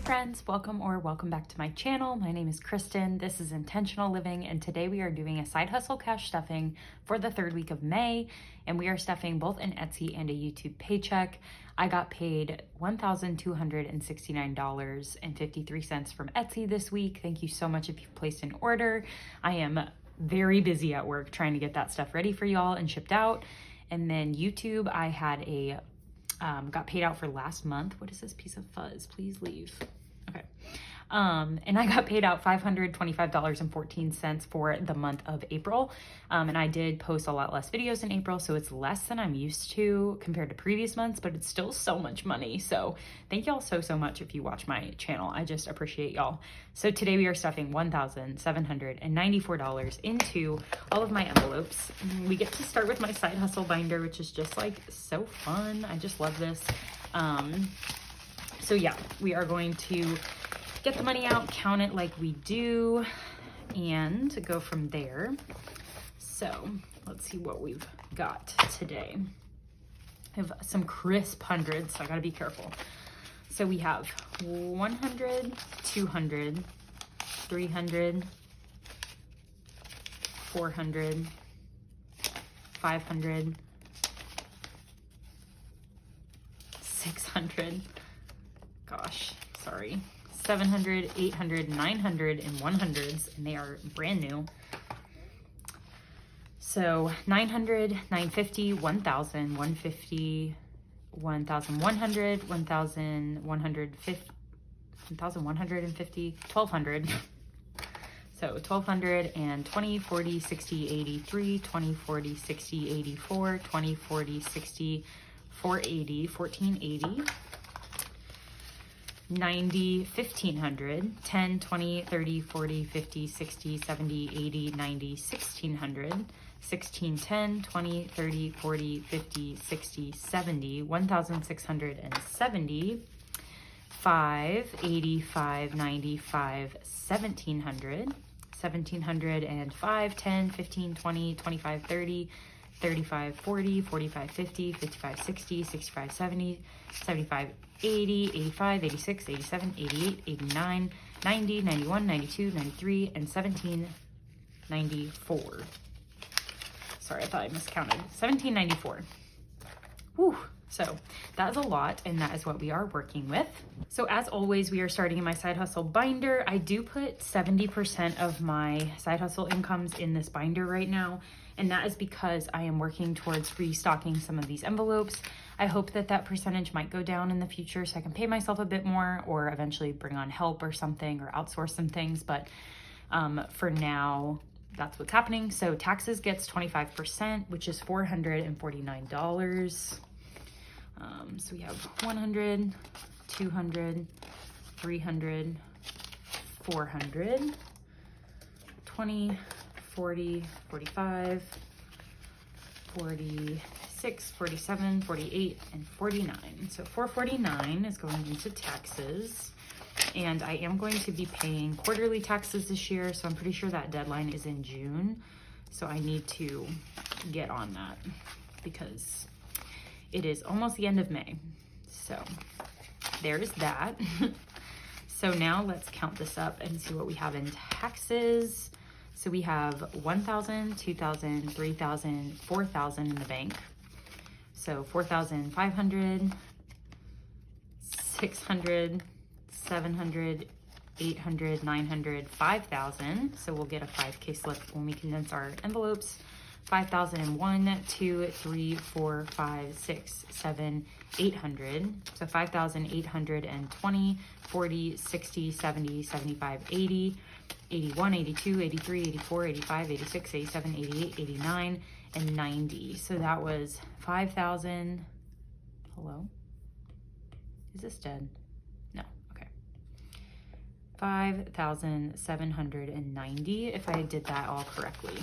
friends, welcome back to my channel. My name is Kristen. This is Intentional Living, and today we are doing a side hustle cash stuffing for the third week of May, and we are stuffing both an Etsy and a YouTube paycheck. I got paid $1,269.53 from Etsy this week. Thank you so much if you've placed an order. I am very busy at work trying to get that stuff ready for y'all and shipped out. And then YouTube, I had a got paid out for last month. What is this piece of fuzz? Please leave. Okay. And I got paid out $525.14 for the month of April. And I did post a lot less videos in April, so it's less than I'm used to compared to previous months, but it's still so much money. So thank y'all so much if you watch my channel. I just appreciate y'all. So today we are stuffing $1,794 into all of my envelopes. We get to start with my side hustle binder, which is just like so fun. I just love this. So yeah, we are going to get the money out, count it like we do, and go from there. So let's see what we've got today. I have some crisp hundreds, so I gotta be careful. So we have 100, 200, 300, 400, 500, 600, gosh, sorry. 700, 800, 900, and 100s, and they are brand new. So 900, 950, 1,000, 150, 1,100, 1,150, 1,150, 1,200. So 1,200 and 20, 40, 60, 83, 20, 40, 60, 84, 20, 40, 60, 480, 1480. 90, 1,500, 10, 20, 30, 40, 50, 60, 70, 80, 90, 1,600, 16, 10, 20, 30, 40, 50, 60, 70, 1,670, 5, 85, 95, 1,700, 1,705, 10, 15, 20, 25, 30, 35, 40, 45, 50, 55, 60, 65, 70, 75, 80, 85, 86, 87, 88, 89, 90, 91, 92, 93, and 1,794. Sorry, I thought I miscounted. 1,794. Whew. So that is a lot, and that is what we are working with. So as always, we are starting in my side hustle binder. I do put 70% of my side hustle incomes in this binder right now, and that is because I am working towards restocking some of these envelopes. I hope that that percentage might go down in the future so I can pay myself a bit more or eventually bring on help or something or outsource some things. But for now, that's what's happening. So taxes gets 25%, which is $449. So we have 100, 200, 300, 400, 20, 40, 45, 46, 47, 48, and 49. So 449 is going into taxes. And I am going to be paying quarterly taxes this year, so I'm pretty sure that deadline is in June. So I need to get on that because it is almost the end of May. So there's that. So now let's count this up and see what we have in taxes. So we have 1,000, 2,000, 3,000, 4,000 in the bank. So 4,500, 600, 700, 800, 900, 5,000. So we'll get a 5K slip when we condense our envelopes. 5,001, 2, 3, 4, 5, 6, 7, 800. So 5,820, 40, 60, 70, 75, 80, 81, 82, 83, 84, 85, 86, 87, 88, 89, and 90. So that was 5,000. Hello? Is this dead? No, okay. 5,790 if I did that all correctly.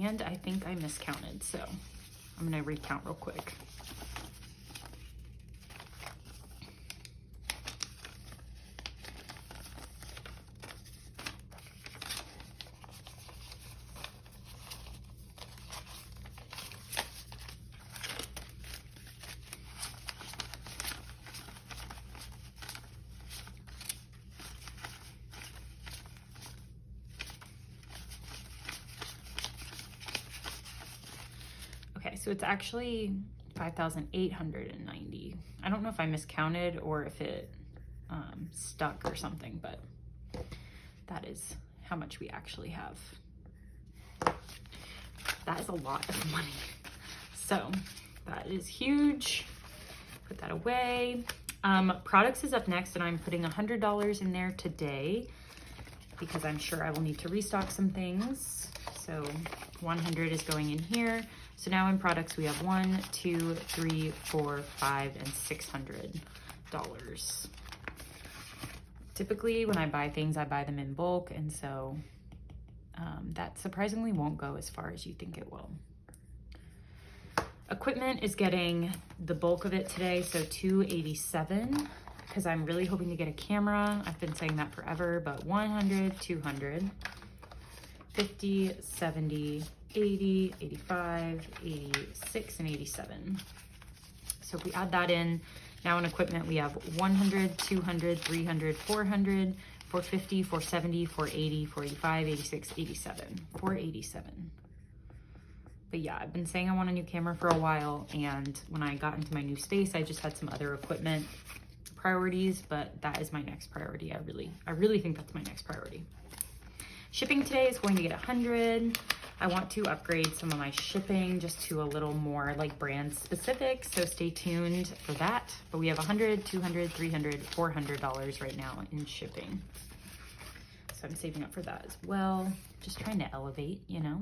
And I think I miscounted, so I'm gonna recount real quick. Okay, so it's actually 5,890. I don't know if I miscounted or if it stuck or something, but that is how much we actually have. That is a lot of money. So that is huge. Put that away. Products is up next, and I'm putting $100 in there today because I'm sure I will need to restock some things. So 100 is going in here. So now in products we have $1, $2, $3, $4, $5, and $600. Typically when I buy things, I buy them in bulk, and so that surprisingly won't go as far as you think it will. Equipment is getting the bulk of it today, so $287, because I'm really hoping to get a camera. I've been saying that forever, but 100, 200, 50, 70, 80, 85, 86, and 87. So if we add that in, now in equipment we have 100, 200, 300, 400, 450, 470, 480, 485, 86, 87, 487. But yeah, I've been saying I want a new camera for a while, and when I got into my new space, I just had some other equipment priorities, but that is my next priority. I really think that's my next priority. Shipping today is going to get 100. I want to upgrade some of my shipping just to a little more like brand specific, so stay tuned for that. But we have 100, 200, 300, $400 right now in shipping. So I'm saving up for that as well. Just trying to elevate, you know.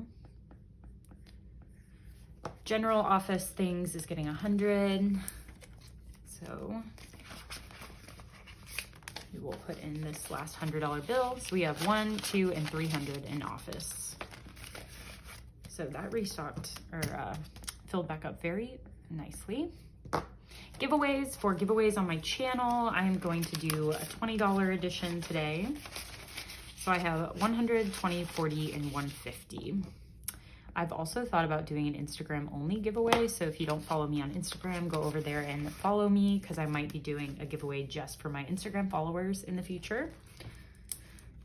General office things is getting 100. So we will put in this last $100 bill. So we have 1, 2, and 300 in office. So that restocked or filled back up very nicely. Giveaways, for giveaways on my channel, I am going to do a $20 edition today. So I have 100, 20, 40, and 150. I've also thought about doing an Instagram only giveaway. So if you don't follow me on Instagram, go over there and follow me, because I might be doing a giveaway just for my Instagram followers in the future.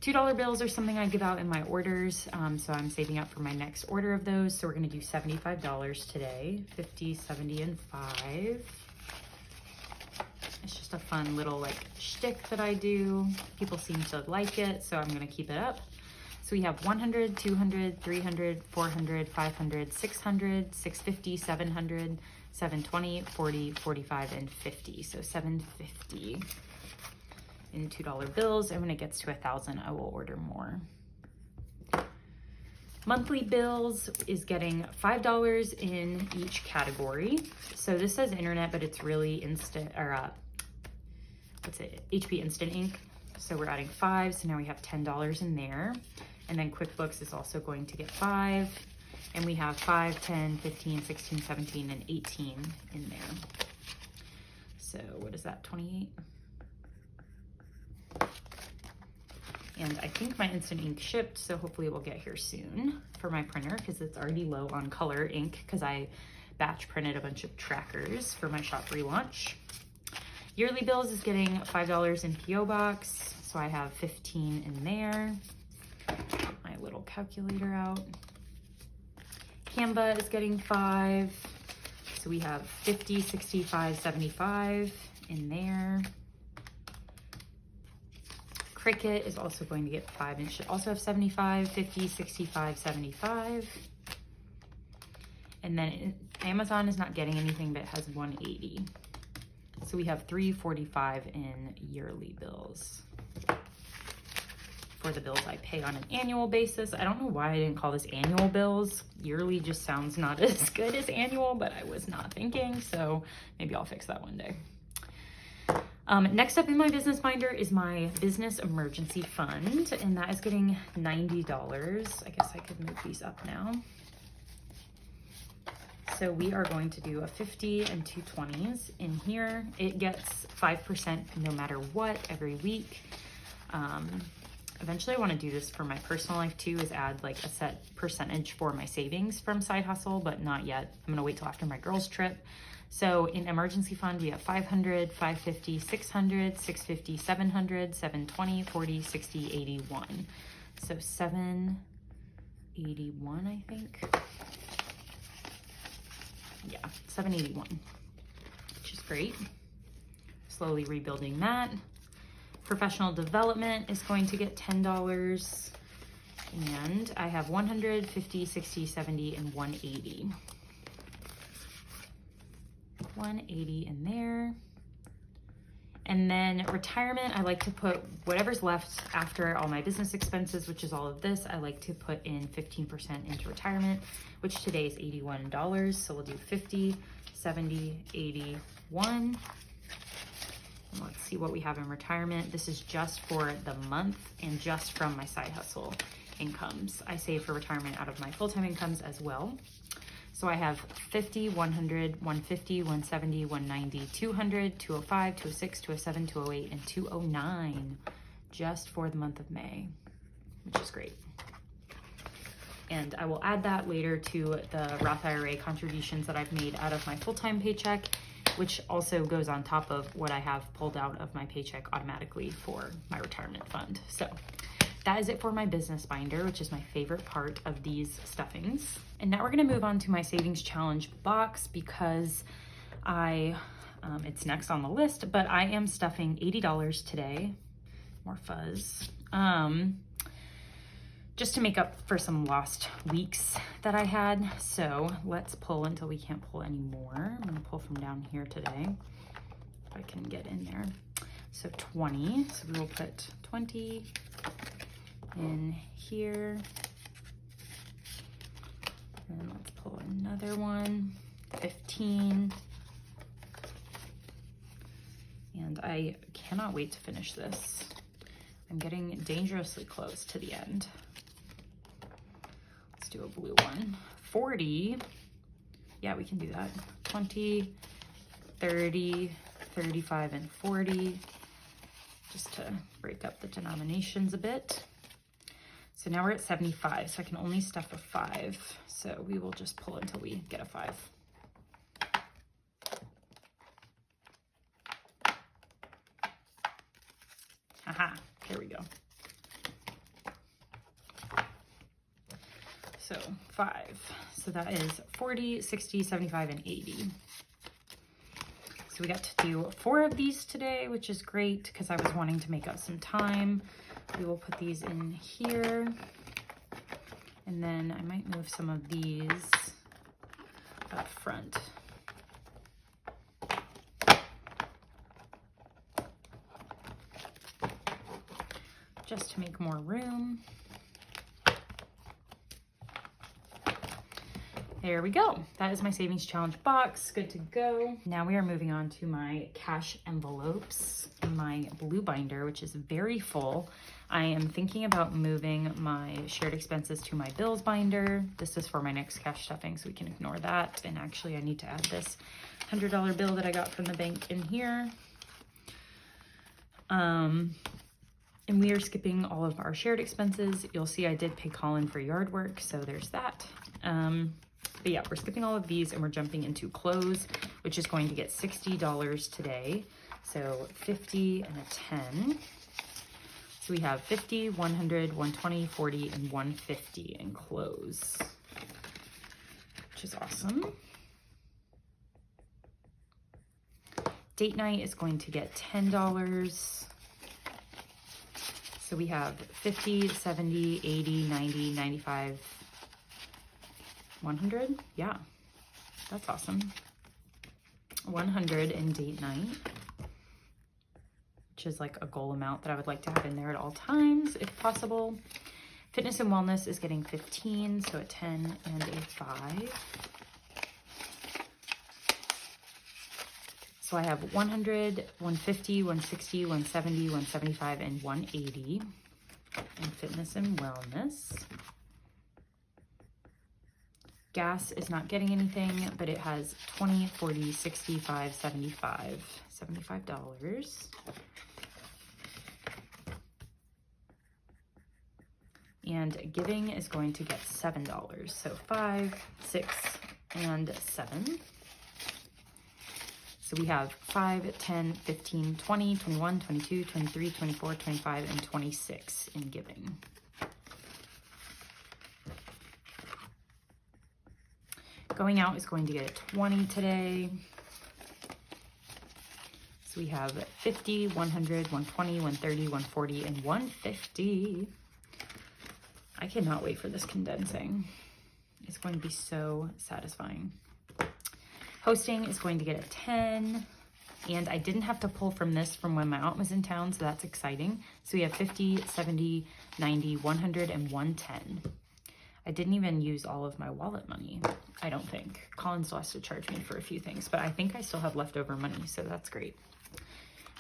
$2 bills are something I give out in my orders. So I'm saving up for my next order of those. So we're gonna do $75 today, 50, 70, and 5. It's just a fun little like shtick that I do. People seem to like it, so I'm gonna keep it up. So we have 100, 200, 300, 400, 500, 600, 650, 700, 720, 40, 45, and 50. So 750 in $2 bills. And when it gets to 1,000, I will order more. Monthly bills is getting $5 in each category. So this says internet, but it's really instant, or what's it, HP Instant Ink. So we're adding 5, so now we have $10 in there. And then QuickBooks is also going to get 5. And we have 5, 10, 15, 16, 17, and 18 in there. So what is that, 28? And I think my Instant Ink shipped, so hopefully it will get here soon for my printer, because it's already low on color ink because I batch printed a bunch of trackers for my shop relaunch. Yearly bills is getting $5 in PO Box, so I have 15 in there. My little calculator out. Canva is getting 5, so we have 50, 65, 75 in there. Cricut is also going to get 5, and it should also have 75, 50, 65, 75. And then Amazon is not getting anything, but it has 180. So we have 345 in yearly bills. For the bills I pay on an annual basis. I don't know why I didn't call this annual bills. Yearly just sounds not as good as annual, but I was not thinking, so maybe I'll fix that one day. Next up in my business binder is my business emergency fund, and that is getting $90. I guess I could move these up now. So we are going to do a 50 and 2 20s in here. It gets 5% no matter what every week. Eventually I want to do this for my personal life too, is add like a set percentage for my savings from side hustle, but not yet. I'm gonna wait till after my girls' trip. So in emergency fund, we have 500, 550, 600, 650, 700, 720, 40, 60, 81. So 781, I think. $7.81, which is great. Slowly rebuilding that. Professional development is going to get $10. And I have 100, 50, 60, 70, and 180. 180 in there. And then retirement, I like to put whatever's left after all my business expenses, which is all of this. I like to put in 15% into retirement, which today is $81. So we'll do 50, 70, 81. And let's see what we have in retirement. This is just for the month and just from my side hustle incomes. I save for retirement out of my full-time incomes as well. So I have 50, 100, 150, 170, 190, 200, 205, 206, 207, 208, and 209 just for the month of May, which is great. And I will add that later to the Roth IRA contributions that I've made out of my full-time paycheck, which also goes on top of what I have pulled out of my paycheck automatically for my retirement fund. So that is it for my business binder, which is my favorite part of these stuffings. And now we're gonna move on to my savings challenge box because it's next on the list, but I am stuffing $80 today, more fuzz, just to make up for some lost weeks that I had. So let's pull until we can't pull anymore. I'm gonna pull from down here today, if I can get in there. So 20, so we will put 20 in here. And let's pull another one, 15. And I cannot wait to finish this. I'm getting dangerously close to the end. Let's do a blue one. 40, yeah, we can do that. 20, 30, 35, and 40, just to break up the denominations a bit. So now we're at 75, so I can only stuff a 5. So we will just pull until we get a 5. Haha, there we go. So 5, so that is 40, 60, 75, and 80. So we got to do 4 of these today, which is great because I was wanting to make up some time. We will put these in here. And then I might move some of these up front. Just to make more room. There we go. That is my savings challenge box. Good to go. Now we are moving on to my cash envelopes in my blue binder, which is very full. I am thinking about moving my shared expenses to my bills binder. This is for my next cash stuffing, so we can ignore that. And actually I need to add this $100 bill that I got from the bank in here. And we are skipping all of our shared expenses. You'll see I did pay Colin for yard work, so there's that. But yeah, we're skipping all of these and we're jumping into clothes, which is going to get $60 today. So 50 and a 10. So we have 50, 100, 120, 40, and 150 in clothes, which is awesome. Date night is going to get $10. So we have 50, 70, 80, 90, 95, 100. Yeah, that's awesome. 100 in date night, which is like a goal amount that I would like to have in there at all times if possible. Fitness and wellness is getting 15, so a 10 and a 5. So I have 100, 150, 160, 170, 175, and 180 in fitness and wellness. Gas is not getting anything, but it has 20, 40, 65, 75, $75. And giving is going to get $7. So 5, 6, and 7. So we have 5, 10, 15, 20, 21, 22, 23, 24, 25, and 26 in giving. Going out is going to get a 20 today. So we have 50, 100, 120, 130, 140, and 150. I cannot wait for this condensing. It's going to be so satisfying. Hosting is going to get a 10. And I didn't have to pull from this from when my aunt was in town, so that's exciting. So we have 50, 70, 90, 100, and 110. I didn't even use all of my wallet money, I don't think. Colin still has to charge me for a few things, but I think I still have leftover money, so that's great.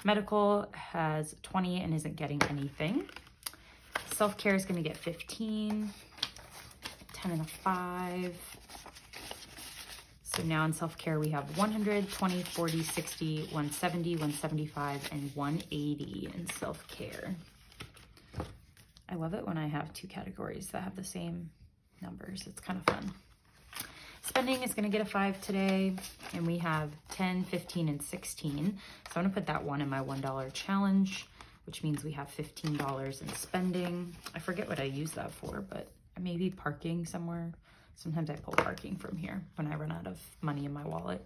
Medical has 20 and isn't getting anything. Self-care is going to get 15, 10 and a 5. So now in self-care, we have 100, 20, 40, 60, 170, 175, and 180 in self-care. I love it when I have two categories that have the same numbers. It's kind of fun. Spending is going to get a 5 today, and we have 10, 15, and 16. So I'm going to put that one in my $1 challenge, which means we have $15 in spending. I forget what I use that for, but maybe parking somewhere. Sometimes I pull parking from here when I run out of money in my wallet.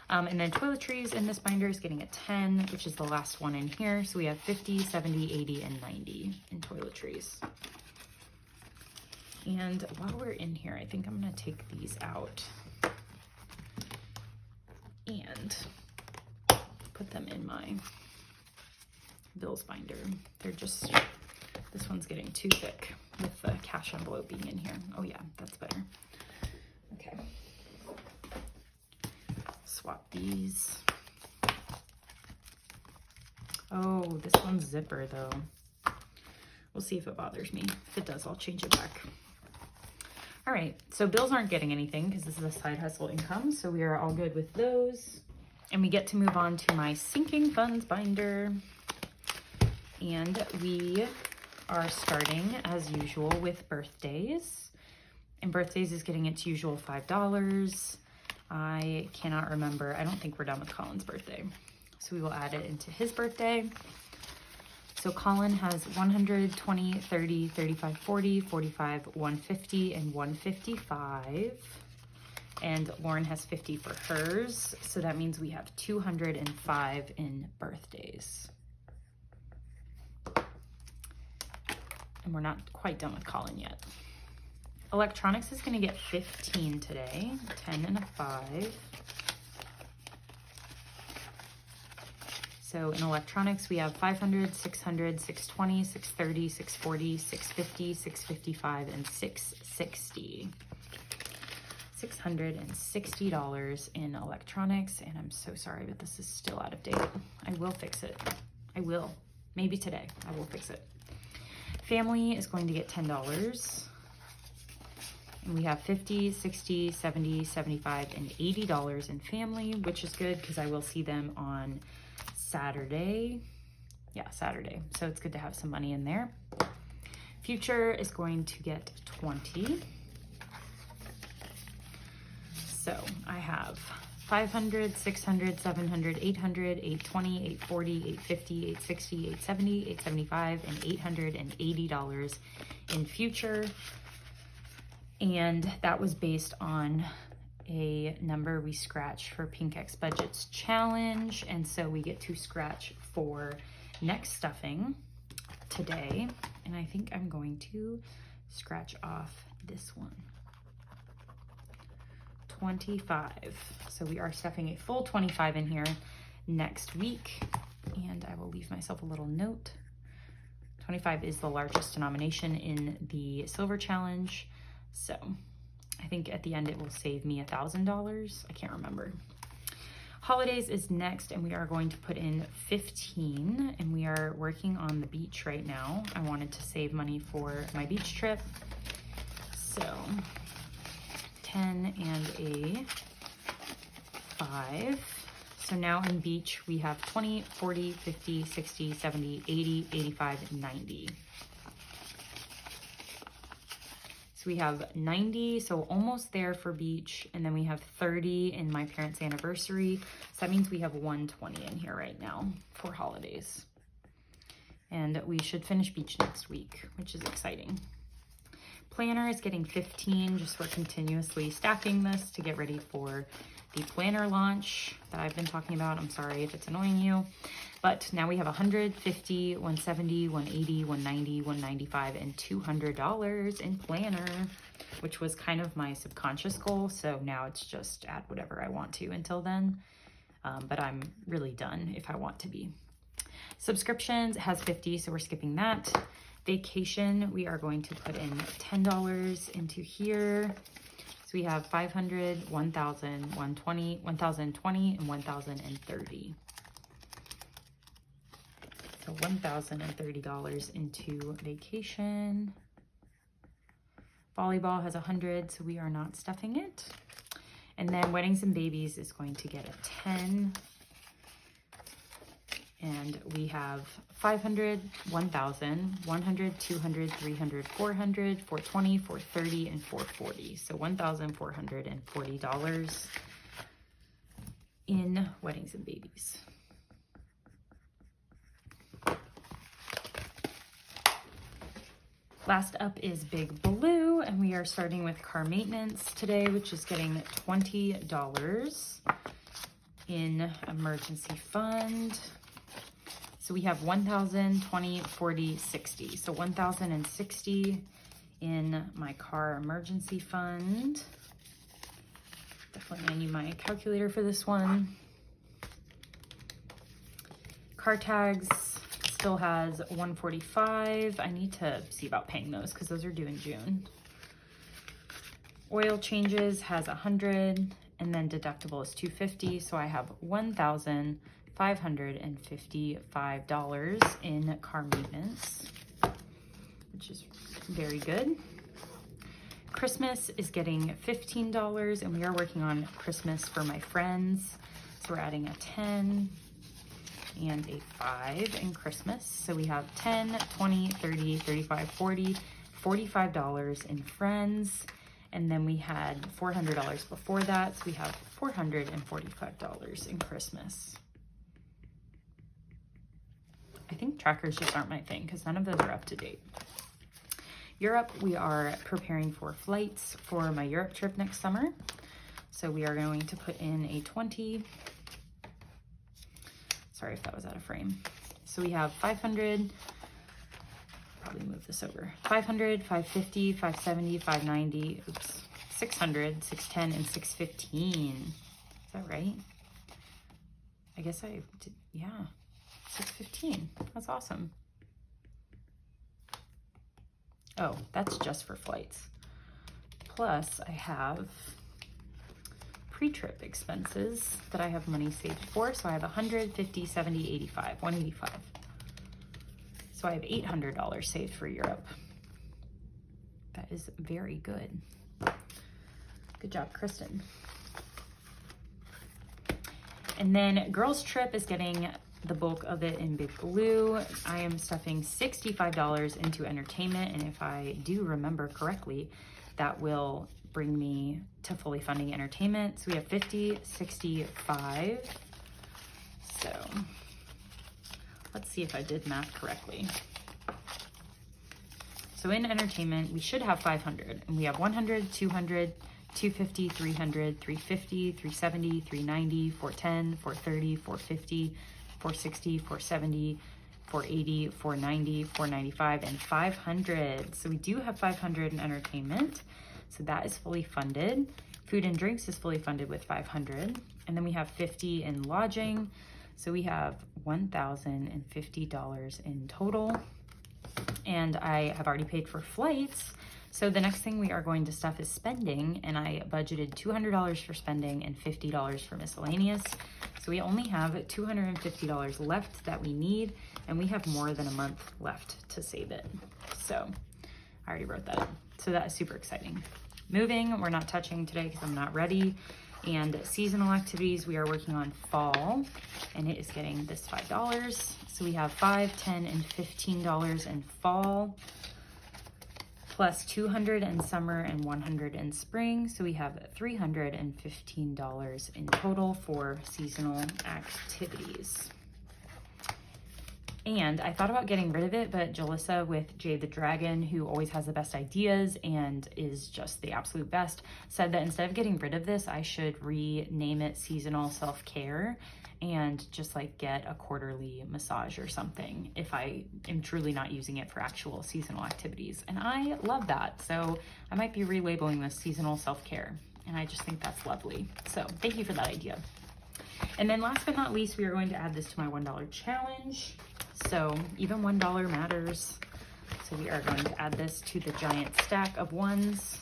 And then toiletries in this binder is getting a 10, which is the last one in here. So we have 50, 70, 80, and 90 in toiletries. And while we're in here, I think I'm going to take these out and put them in my bills binder. They're just, this one's getting too thick with the cash envelope being in here. Oh yeah, that's better. Okay. Swap these. Oh, this one's zipper though. We'll see if it bothers me. If it does, I'll change it back. All right, so bills aren't getting anything because this is a side hustle income, so we are all good with those. And we get to move on to my sinking funds binder. And we are starting as usual with birthdays. And birthdays is getting its usual $5. I cannot remember. I don't think we're done with Colin's birthday. So we will add it into his birthday. So Colin has 100, 20, 30, 35, 40, 45, 150, and 155. And Lauren has 50 for hers. So that means we have 205 in birthdays. And we're not quite done with Colin yet. Electronics is going to get 15 today, 10 and a 5. So in electronics, we have 500, 600, 620, 630, 640, 650, 655, and 660. $660 in electronics, and I'm so sorry, but this is still out of date. I will fix it. I will. Maybe today. I will fix it. Family is going to get $10. And we have 50, 60, 70, 75, and $80 in family, which is good because I will see them on Saturday. Yeah, Saturday. So it's good to have some money in there. Future is going to get 20. So I have 500, 600, 700, 800, 820, 840, 850, 860, 870, 875, and $880 in future. And that was based on a number we scratched for Pink X Budgets Challenge. And so we get to scratch for next stuffing today. And I think I'm going to scratch off this one. 25. So we are stuffing a full 25 in here next week. And I will leave myself a little note. 25 is the largest denomination in the Silver Challenge. So I think at the end it will save me $1,000. I can't remember. Holidays is next, and we are going to put in 15, and we are working on the beach right now. I wanted to save money for my beach trip. So 10 and a 5. So now in beach we have 20, 40, 50, 60, 70, 80, 85, and 90. So we have 90, so almost there for beach, and then we have 30 in my parents' anniversary. So that means we have 120 in here right now for holidays. And we should finish beach next week, which is exciting. Planner is getting 15, just for continuously stacking this to get ready for the planner launch that I've been talking about. I'm sorry if it's annoying you, but now we have 150, 170, 180, 190, 195, and $200 in planner, which was kind of my subconscious goal. So now it's just add whatever I want to until then. But I'm really done if I want to be. Subscriptions has 50, so we're skipping that. Vacation, we are going to put in $10 into here. So we have 500, 1,000, 120, 1,020, and 1,030. So $1,030 into vacation. Volleyball has 100, so we are not stuffing it. And then weddings and babies is going to get a 10. And we have 500, 1,000, 100, 200, 300, 400, 420, 430, and 440. So $1,440 in weddings and babies. Last up is Big Blue, and we are starting with car maintenance today, which is getting $20 in emergency fund. So we have 1,000, 20, 40, 60. So 1,060 in my car emergency fund. Definitely gonna need my calculator for this one. Car tags still has 145. I need to see about paying those because those are due in June. Oil changes has 100, and then deductible is 250. So I have $1,555 in car maintenance, which is very good. Christmas is getting $15, and we are working on Christmas for my friends. So we're adding a 10 and a 5 in Christmas. So we have 10, 20, 30, 35, 40, $45 in friends. And then we had $400 before that. So we have $445 in Christmas. I think trackers just aren't my thing because none of those are up to date. Europe, we are preparing for flights for my Europe trip next summer. So we are going to put in a 20. Sorry if that was out of frame. So we have 500, probably move this over. 500, 550, 570, 590, oops, 600, 610, and 615. Is that right? I guess I did, yeah, 615. That's awesome. Oh, that's just for flights. Plus I have pre-trip expenses that I have money saved for. So I have 100, 50, 70, 85, 185. So I have $800 saved for Europe. That is very good. Good job, Kristen. And then girls trip is getting the bulk of it in Big Blue. I am stuffing $65 into entertainment. And if I do remember correctly, that will bring me to fully funding entertainment. So we have 50, 65. So let's see if I did math correctly. So in entertainment, we should have 500, and we have 100, 200, 250, 300, 350, 370, 390, 410, 430, 450, 460, 470, 480, 490, 495, and 500. So we do have 500 in entertainment. So that is fully funded. Food and drinks is fully funded with 500. And then we have 50 in lodging. So we have $1,050 in total. And I have already paid for flights. So the next thing we are going to stuff is spending. And I budgeted $200 for spending and $50 for miscellaneous. So we only have $250 left that we need. And we have more than a month left to save it. So I already wrote that in. So that is super exciting. Moving, we're not touching today because I'm not ready. And seasonal activities, we are working on fall, and it is getting this $5. So we have $5, $10, and $15 in fall, plus $200 in summer and $100 in spring. So we have $315 in total for seasonal activities. And I thought about getting rid of it, but Jalissa with Jade the Dragon, who always has the best ideas and is just the absolute best, said that instead of getting rid of this, I should rename it Seasonal Self-Care and just like get a quarterly massage or something if I am truly not using it for actual seasonal activities. And I love that. So I might be relabeling this Seasonal Self-Care. And I just think that's lovely. So thank you for that idea. And then last but not least, we are going to add this to my $1 challenge. So even $1 matters. So we are going to add this to the giant stack of ones,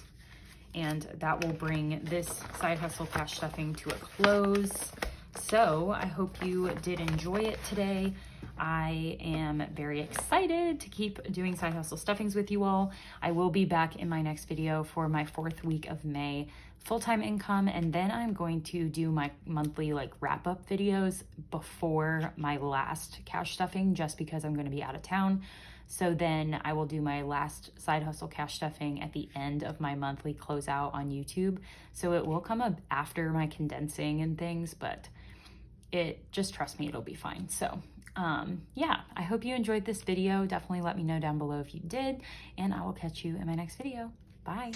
and that will bring this side hustle cash stuffing to a close. So I hope you did enjoy it today. I am very excited to keep doing side hustle stuffings with you all. I will be back in my next video for my 4th week of May full-time income, and then I'm going to do my monthly like wrap-up videos before my last cash stuffing, just because I'm going to be out of town. So then I will do my last side hustle cash stuffing at the end of my monthly closeout on YouTube. So it will come up after my condensing and things, but just trust me, it'll be fine. So yeah, I hope you enjoyed this video. Definitely let me know down below if you did, and I will catch you in my next video. Bye.